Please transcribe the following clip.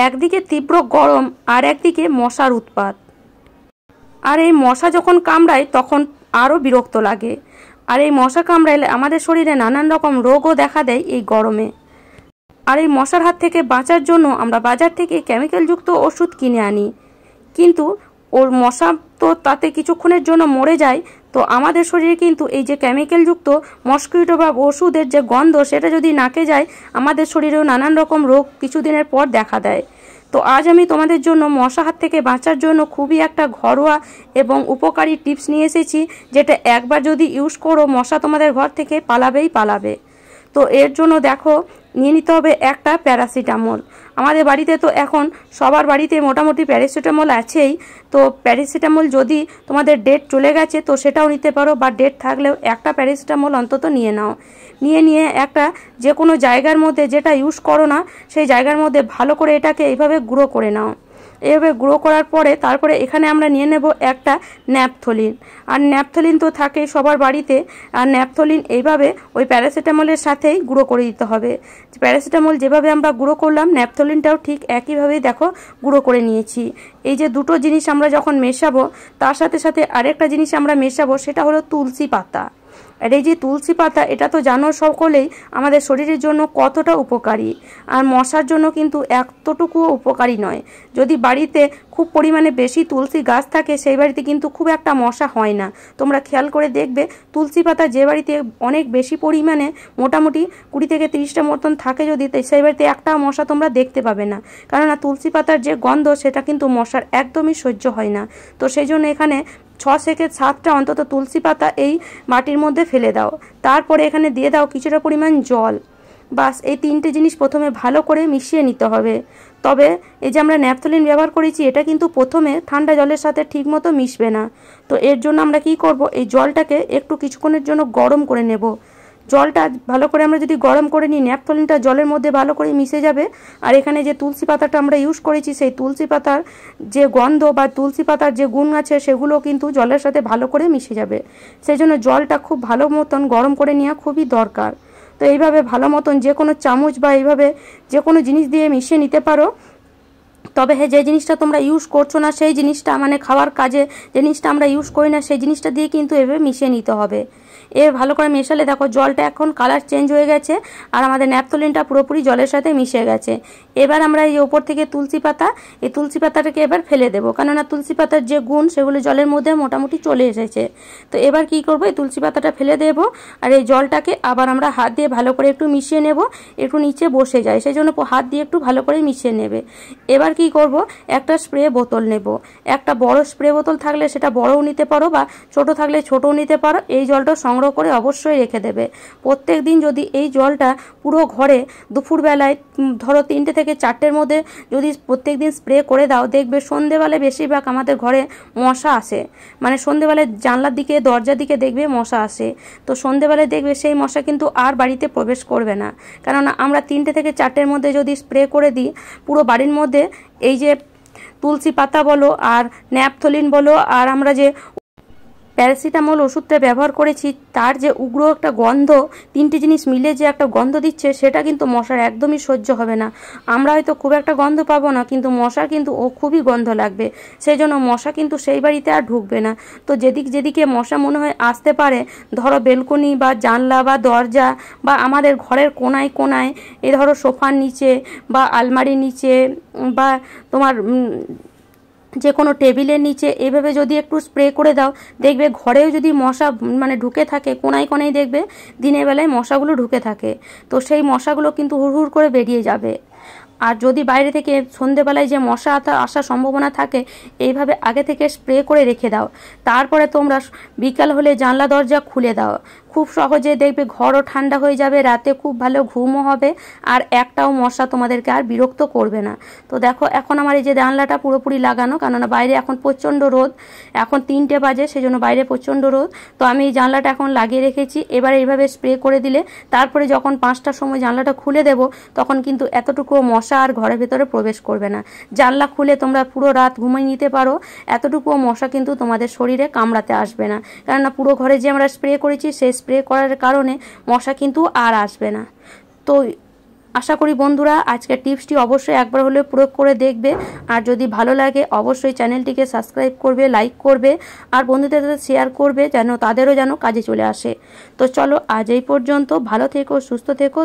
একদিকে তীব্র গরম আর একদিকে মশার উৎপাত। আর এই মশা যখন কামড়ায় তখন আরও বিরক্ত লাগে। আর এই মশা কামড়াইলে আমাদের শরীরে নানান রকম রোগও দেখা দেয় এই গরমে। আর এই মশার হাত থেকে বাঁচার জন্য আমরা বাজার থেকে কেমিক্যালযুক্ত ওষুধ কিনে আনি, কিন্তু ওর মশা তো তাতে কিছুক্ষণের জন্য মরে যায়। তো আমাদের শরীরে কিন্তু এই যে কেমিক্যালযুক্ত মস্কিটো বা ওষুধের যে গন্ধ, সেটা যদি নাকে যায় আমাদের শরীরেও নানান রকম রোগ কিছুদিনের পর দেখা দেয়। তো আজ আমি তোমাদের জন্য মশা হাত থেকে বাঁচার জন্য খুবই একটা ঘরোয়া এবং উপকারী টিপস নিয়ে এসেছি, যেটা একবার যদি ইউজ করো মশা তোমাদের ঘর থেকে পালাবেই পালাবে। তো এর জন্য দেখো নিয়ে নিতে হবে একটা প্যারাসিটামল। আমাদের বাড়িতে তো এখন সবার বাড়িতে মোটামুটি প্যারাসিটামল আছেই। তো প্যারাসিটামল যদি তোমাদের ডেট চলে গেছে তো সেটাও নিতে পারো, বা ডেট থাকলেও একটা প্যারাসিটামল অন্তত নিয়ে নাও। নিয়ে একটা যে কোনো জায়গার মধ্যে, যেটা ইউজ করো না সেই জায়গার মধ্যে ভালো করে এটাকে এইভাবে গুঁড়ো করে নাও। এইভাবে গুঁড়ো করার পরে তারপরে এখানে আমরা নিয়ে নেব একটা ন্যাপথলিন। আর ন্যাপথলিন তো থাকে সবার বাড়িতে। আর ন্যাপথলিন এইভাবে ওই প্যারাসিটামলের সাথেই গুঁড়ো করে দিতে হবে। প্যারাসিটামল যেভাবে আমরা গুঁড়ো করলাম, ন্যাপথলিনটাও ঠিক একইভাবেই দেখো গুঁড়ো করে নিয়েছি। এই যে দুটো জিনিস আমরা যখন মেশাবো, তার সাথে সাথে আরেকটা জিনিস আমরা মেশাবো, সেটা হলো তুলসী পাতা। আর এই যে তুলসী পাতা, এটা তো জানো সকলেই আমাদের শরীরের জন্য কতটা উপকারী। আর মশার জন্য কিন্তু এতটুকুও উপকারী নয়। যদি বাড়িতে খুব পরিমাণে বেশি তুলসী গাছ থাকে, সেই বাড়িতে কিন্তু খুব একটা মশা হয় না। তোমরা খেয়াল করে দেখবে, তুলসী পাতা যে বাড়িতে অনেক বেশি পরিমাণে মোটামুটি 20 থেকে 30টা মতন থাকে, যদি সেই বাড়িতে একটা মশা তোমরা দেখতে পাবে না। কেননা তুলসী পাতার যে গন্ধ, সেটা কিন্তু মশার একদমই সহ্য হয় না। তো সেই জন্য এখানে 6 থেকে 7টা অন্তত তুলসী পাতা এই মাটির মধ্যে ফেলে দাও। তারপরে এখানে দিয়ে দাও কিছুটা পরিমাণ জল। বাস এই 3টে জিনিস প্রথমে ভালো করে মিশিয়ে নিতে হবে। তবে এই যে আমরা ন্যাপথলিন ব্যবহার করেছি, এটা কিন্তু প্রথমে ঠান্ডা জলের সাথে ঠিকমতো মিশবে না। তো এর জন্য আমরা কি করব, এই জলটাকে একটু কিছুক্ষণের জন্য গরম করে নেব। জলটা ভালো করে আমরা যদি গরম করে নিই, ন্যাপথলিনটা জলের মধ্যে ভালো করে মিশে যাবে। আর এখানে যে তুলসী পাতাটা আমরা ইউজ করেছি, সেই তুলসী পাতার যে গন্ধ বা তুলসী পাতার যে গুণ আছে, সেগুলো কিন্তু জলের সাথে ভালো করে মিশে যাবে। সেই জন্য জলটা খুব ভালো মতন গরম করে নেওয়া খুবই দরকার। তো এইভাবে ভালো মতন যে কোনো চামচ বা এইভাবে যে কোনো জিনিস দিয়ে মিশিয়ে নিতে পারো। তবে হ্যাঁ, যে জিনিসটা তোমরা ইউজ করছো না সেই জিনিসটা, মানে খাওয়ার কাজে যে জিনিসটা আমরা ইউজ করি না, সেই জিনিসটা দিয়ে কিন্তু এভাবে মিশিয়ে নিতে হবে। ভালো করে মেশালে দেখো জলটা এখন কালার চেঞ্জ হয়ে গেছে, আর আমাদের ন্যাপথলিনটা পুরোপুরি জলের সাথে মিশে গেছে। এবার আমরা এই ওপর থেকে তুলসী পাতা, এই তুলসী পাতাটাকে এবার ফেলে দেবো, কেননা তুলসী পাতার যে গুণ সেগুলো জলের মধ্যে মোটামুটি চলে এসেছে। তো এবার কি করবো, এই তুলসী পাতাটা ফেলে দেবো, আর এই জলটাকে আবার আমরা হাত দিয়ে ভালো করে একটু মিশিয়ে নেব। একটু নিচে বসে যায়, সেই জন্য হাত দিয়ে একটু ভালো করে মিশিয়ে নেবে। এবার কি করব, একটা স্প্রে বোতল নেব। একটা বড় স্প্রে বোতল থাকলে সেটা বড়ও নিতে পারো, বা ছোট থাকলে ছোটও নিতে পারো। এই জলটা সংগ্রহ করে অবশ্যই রেখে দেবে। প্রত্যেক দিন যদি এই জলটা পুরো ঘরে দুপুরবেলায় ধরো 3টে থেকে 4টের মধ্যে যদি প্রত্যেক দিন স্প্রে করে দাও, দেখবে সন্ধেবেলায় বেশিরভাগ আমাদের ঘরে মশা আসে। মানে সন্ধেবেলায় জানলার দিকে দরজার দিকে দেখবে মশা আসে। তো সন্ধেবেলায় দেখবে সেই মশা কিন্তু আর বাড়িতে প্রবেশ করবে না। কেননা আমরা 3টে থেকে 4টের মধ্যে যদি স্প্রে করে দিই, পুরো বাড়ির মধ্যে এই যে তুলসী পাতা বলো আর ন্যাপথলিন বলো আর আমরা যে প্যারাসিটামল ওষুধটা ব্যবহার করেছি, তার যে উগ্র একটা গন্ধ, 3টে জিনিস মিলে যে একটা গন্ধ দিচ্ছে, সেটা কিন্তু মশার একদমই সহ্য হবে না। আমরা হয়তো খুব একটা গন্ধ পাবো না, কিন্তু মশার কিন্তু খুবই গন্ধ লাগবে। সেই জন্য মশা কিন্তু সেই বাড়িতে আর ঢুকবে না। তো যেদিকে মশা মনে হয় আসতে পারে, ধরো বেলকনি বা জানলা বা দরজা বা আমাদের ঘরের কোনায় কোনায়, এই ধরো সোফার নিচে বা আলমারির নিচে বা তোমার যে কোনো টেবিলের নিচে, এভাবে যদি একটু স্প্রে করে দাও, দেখবে ঘরেও যদি মশা মানে ঢুকে থাকে, কোনায় কোনায় দেখবে দিনের বেলায় মশাগুলো ঢুকে থাকে। তো সেই মশাগুলো কিন্তু হুড় করে বেরিয়ে যাবে। আর যদি বাইরে থেকে সন্ধেবেলায় যে মশা আসার সম্ভাবনা থাকে, এইভাবে আগে থেকে স্প্রে করে রেখে দাও। তারপরে তোমরা বিকাল হলে জানলা দরজা খুলে দাও। খুব সহজে দেখবে ঘরও ঠান্ডা হয়ে যাবে, রাতে খুব ভালো ঘুমও হবে, আর একটাও মশা তোমাদেরকে আর বিরক্ত করবে না। তো দেখো এখন আমার এই যে জানলাটা পুরোপুরি লাগানো, কেননা বাইরে এখন প্রচণ্ড রোদ, এখন 3টে বাজে, সেজন্য বাইরে প্রচণ্ড রোদ। তো আমি এই জানলাটা এখন লাগিয়ে রেখেছি। এবার এইভাবে স্প্রে করে দিলে তারপরে যখন 5টার সময় জানলাটা খুলে দেব, তখন কিন্তু এতটুকু মশা আর ঘরের ভেতরে প্রবেশ করবে না। জানলা খুলে তোমরা পুরো রাত ঘুমিয়ে নিতে পারো, এতটুকুও মশা কিন্তু তোমাদের শরীরে কামড়াতে আসবে না। কেননা পুরো ঘরে যে আমরা স্প্রে করেছি, সেই স্প্রে করার কারণে মশা কিন্তু আর আসবে না। তো আশা করি বন্ধুরা আজকের টিপসটি অবশ্যই একবার হলেও প্রয়োগ করে দেখবে। আর যদি ভালো লাগে অবশ্যই চ্যানেলটিকে সাবস্ক্রাইব করবে, লাইক করবে আর বন্ধুদের সাথে শেয়ার করবে, যেন তাদেরও যেন কাজে চলে আসে। তো চলো আজ এই পর্যন্ত, ভালো থেকো, সুস্থ থেকো।